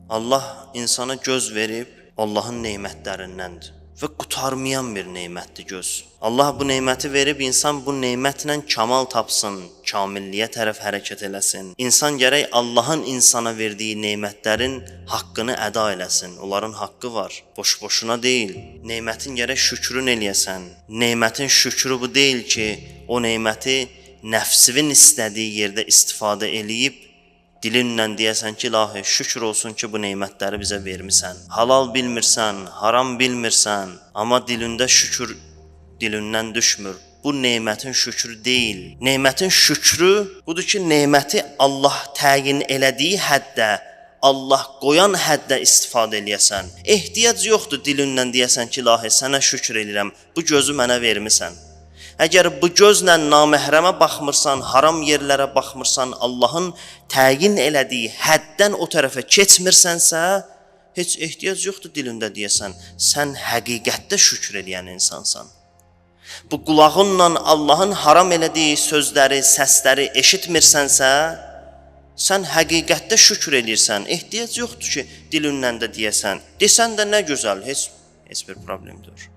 Allah insana göz verib Allahın nemətlərindəndir və qurtarmayan bir nemətdir göz. Allah bu neməti verib insan bu nemətlə kamal tapsın, kamilliyə tərəf hərəkət eləsin. İnsan gərək Allahın insana verdiyi nemətlərin haqqını əda eləsin. Onların haqqı var, boş-boşuna deyil. Nemətin gərək şükrün eləyəsən. Nemətin şükrü bu deyil ki, o neməti nəfsinin istədiyi yerdə istifadə eləyib dilinlə deyəsən ki, ilahi, şükür olsun ki, bu nemətləri bizə vermisən. Halal bilmirsən, haram bilmirsən, amma dilində şükür dilindən düşmür. Bu nemətin şükrü deyil. Nemətin şükrü budur ki, neməti Allah təyin elədiyi həddə, Allah qoyan həddə istifadə eləyəsən. Ehtiyac yoxdur dilindən deyəsən ki, ilahi, sənə şükür eləyirəm, bu gözü mənə vermisən. Əgər bu gözlə naməhrəmə baxmırsan, haram yerlərə baxmırsan, Allahın təyin elədiyi həddən o tərəfə keçmirsənsə, heç ehtiyac yoxdur dilində deyəsən, sən həqiqətdə şükür eləyən insansan. Bu qulağınla Allahın haram elədiyi sözləri, səsləri eşitmirsənsə, sən həqiqətdə şükür eləyirsən, ehtiyac yoxdur ki, dilindən də deyəsən. Desən də nə gözəl, heç bir problem deyil.